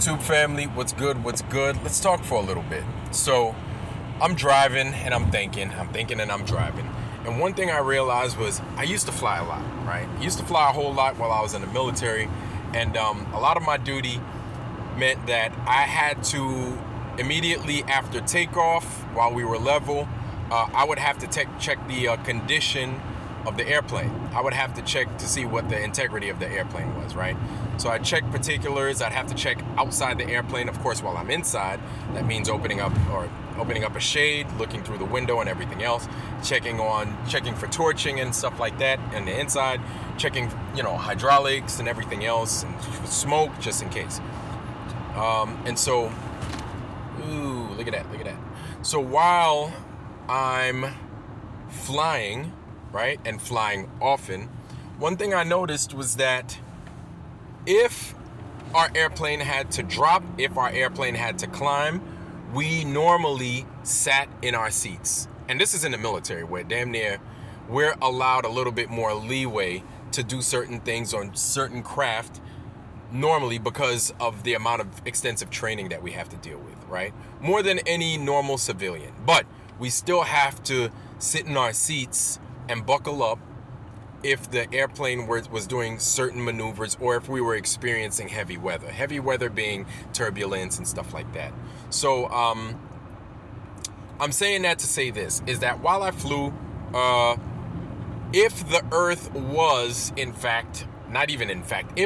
YouTube family, what's good, what's good? Let's talk for a little bit. So, I'm driving and I'm thinking and I'm driving. And one thing I realized was I used to fly a lot, right? I used to fly a whole lot while I was in the military. And a lot of my duty meant that I had to immediately after takeoff, while we were level, I would have to check the condition of the airplane. I would have to check to see what the integrity of the airplane was, right? So I'd check particulars. I'd have to check outside the airplane. Of course, while I'm inside, that means opening up a shade, looking through the window and everything else, checking for torching and stuff like that. And the inside, checking, hydraulics and everything else, and smoke just in case. And so, ooh, look at that. So while I'm flying, right, and flying often, one thing I noticed was that if our airplane had to drop, if our airplane had to climb, we normally sat in our seats. And this is in the military where damn near we're allowed a little bit more leeway to do certain things on certain craft normally because of the amount of extensive training that we have to deal with, right? More than any normal civilian. But we still have to sit in our seats and buckle up if the airplane was doing certain maneuvers or if we were experiencing heavy weather being turbulence and stuff like that. So I'm saying that to say this, is that while I flew, if the earth was if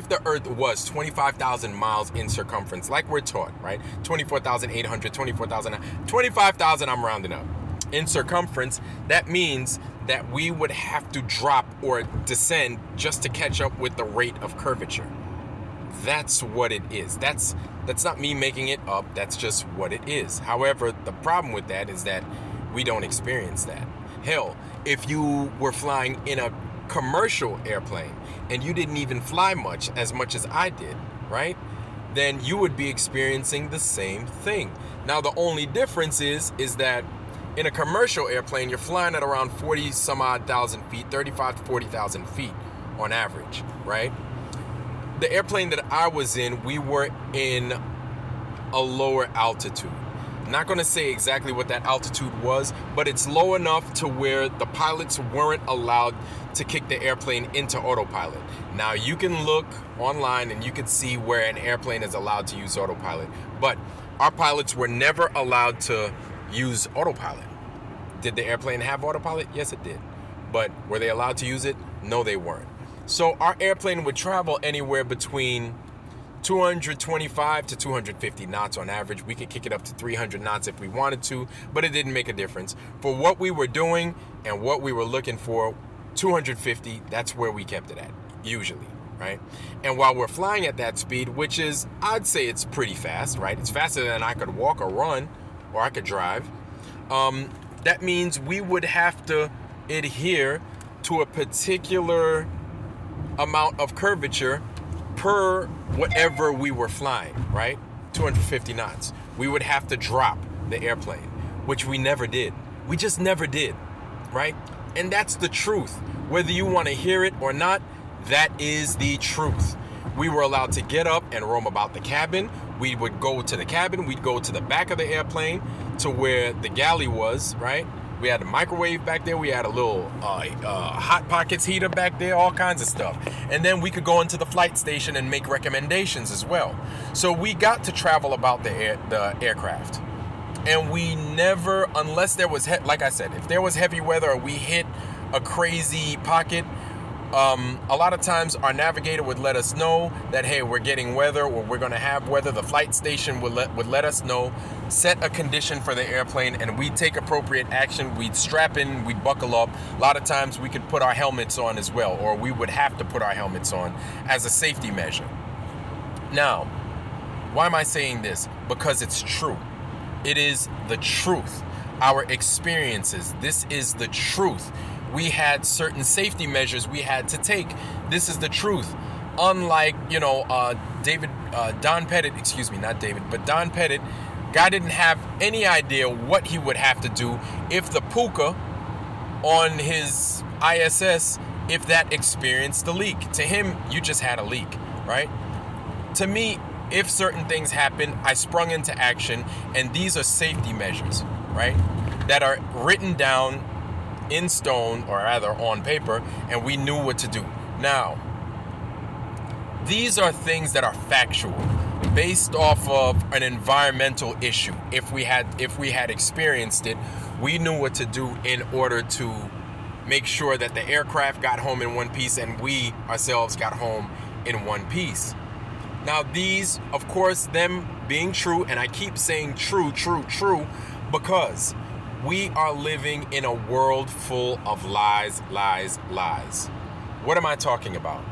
the earth was 25,000 miles in circumference, like we're taught, right? 24,800, 25,000, I'm rounding up. In circumference, that means that we would have to drop or descend just to catch up with the rate of curvature. That's what it is. That's not me making it up. That's just what it is. However, the problem with that is that we don't experience that. Hell, if you were flying in a commercial airplane and you didn't even fly much as I did, right? Then you would be experiencing the same thing. Now, the only difference is that in a commercial airplane, you're flying at around 40 some odd thousand feet, 35 to 40,000 feet on average, right? The airplane that I was in, we were in a lower altitude. I'm not going to say exactly what that altitude was, but it's low enough to where the pilots weren't allowed to kick the airplane into autopilot. Now, you can look online and you can see where an airplane is allowed to use autopilot, but our pilots were never allowed to use autopilot. Did the airplane have autopilot? Yes, it did. But were they allowed to use it? No, they weren't. So our airplane would travel anywhere between 225 to 250 knots on average. We could kick it up to 300 knots if we wanted to, but it didn't make a difference. For what we were doing and what we were looking for, 250, that's where we kept it at, usually, right? And while we're flying at that speed, which is, I'd say it's pretty fast, right? It's faster than I could walk or run, or I could drive. That means we would have to adhere to a particular amount of curvature per whatever we were flying, right? 250 knots. We would have to drop the airplane, which we never did. We just never did, right? And that's the truth. Whether you want to hear it or not, that is the truth. We were allowed to get up and roam about the cabin. We would go to the cabin. We'd go to the back of the airplane to where the galley was, right? We had a microwave back there. We had a little Hot Pockets heater back there, all kinds of stuff. And then we could go into the flight station and make recommendations as well. So we got to travel about the aircraft. And we never, unless there was, like I said, if there was heavy weather or we hit a crazy pocket, a lot of times our navigator would let us know that, hey, we're getting weather or we're going to have weather. The flight station would let us know, set a condition for the airplane, and we'd take appropriate action. We'd strap in, we'd buckle up. A lot of times we could put our helmets on as well, or we would have to put our helmets on as a safety measure. Now, why am I saying this? Because it's true. It is the truth. Our experiences, this is the truth. We had certain safety measures we had to take. This is the truth. Unlike, Don Pettit, Don Pettit, guy didn't have any idea what he would have to do if the Puka on his ISS, if that experienced a leak. To him, you just had a leak, right? To me, if certain things happen, I sprung into action, and these are safety measures, right? That are written down in stone, or rather on paper, and we knew what to do. Now, these are things that are factual, based off of an environmental issue. If we had experienced it, we knew what to do in order to make sure that the aircraft got home in one piece and we ourselves got home in one piece. Now, these, of course, them being true, and I keep saying true, because we are living in a world full of lies. What am I talking about?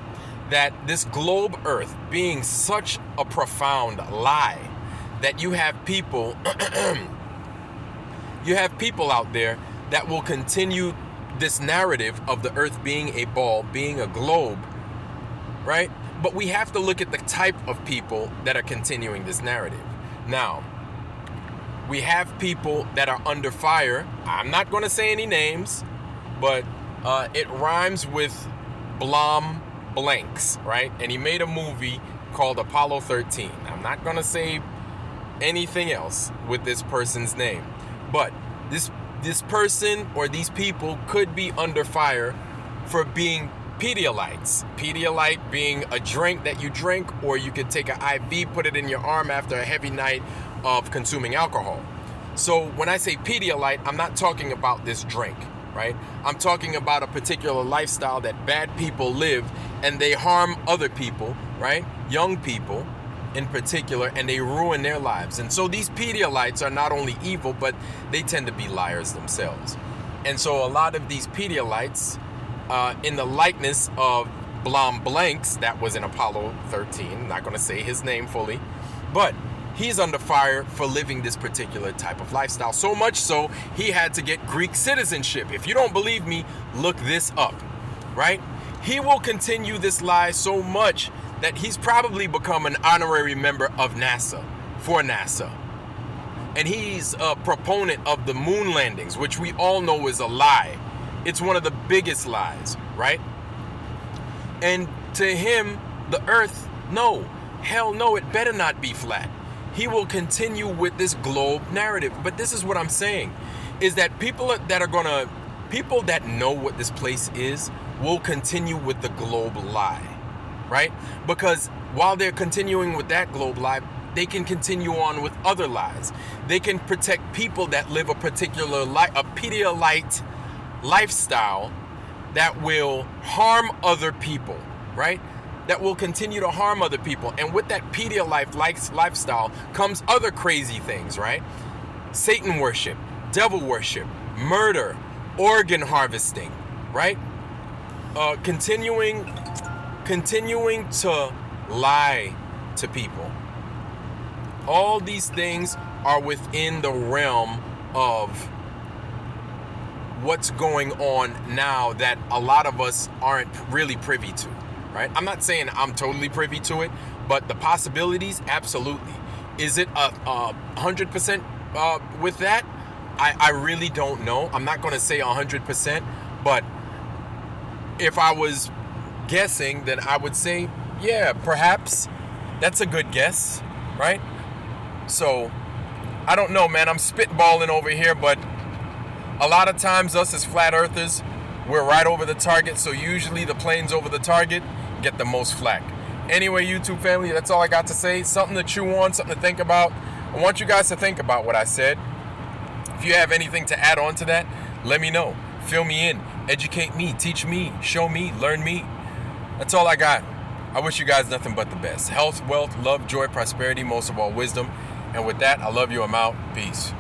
That this globe Earth being such a profound lie that you have people out there that will continue this narrative of the Earth being a ball, being a globe, right? But we have to look at the type of people that are continuing this narrative. Now, we have people that are under fire. I'm not going to say any names, but it rhymes with Blom Blanks, right? And he made a movie called Apollo 13. I'm not going to say anything else with this person's name, but this person or these people could be under fire for being Pedialytes. Pedialyte being a drink that you drink, or you could take an IV, put it in your arm after a heavy night of consuming alcohol. So when I say Pedialyte, I'm not talking about this drink, right? I'm talking about a particular lifestyle that bad people live, and they harm other people, right? Young people in particular, and they ruin their lives. And so these Pedialytes are not only evil, but they tend to be liars themselves. And so a lot of these Pedialytes, in the likeness of Blom Blanks, that was in Apollo 13, I'm not going to say his name fully, but he's under fire for living this particular type of lifestyle. So much so, he had to get Greek citizenship. If you don't believe me, look this up, right? He will continue this lie so much that he's probably become an honorary member of NASA, for NASA. And he's a proponent of the moon landings, which we all know is a lie. It's one of the biggest lies, right? And to him, the Earth, no, hell no, it better not be flat. He will continue with this globe narrative. But this is what I'm saying, is that people that know what this place is will continue with the globe lie, right? Because while they're continuing with that globe lie, they can continue on with other lies. They can protect people that live a particular a Pedialyte lifestyle that will harm other people, right? That will continue to harm other people. And with that Pedialyte lifestyle comes other crazy things, right? Satan worship, devil worship, murder, organ harvesting, right? Continuing to lie to people. All these things are within the realm of what's going on now that a lot of us aren't really privy to, right? I'm not saying I'm totally privy to it, but the possibilities, absolutely. Is it 100% with that? I really don't know. I'm not going to say 100%, but if I was guessing, then I would say, yeah, perhaps. That's a good guess, right? So, I don't know, man. I'm spitballing over here, but a lot of times us as flat earthers, we're right over the target, so usually the planes over the target get the most flack. Anyway, YouTube family, that's all I got to say. Something to chew on, something to think about. I want you guys to think about what I said. If you have anything to add on to that, let me know. Fill me in. Educate me. Teach me. Show me. Learn me. That's all I got. I wish you guys nothing but the best. Health, wealth, love, joy, prosperity, most of all wisdom. And with that, I love you. I'm out. Peace.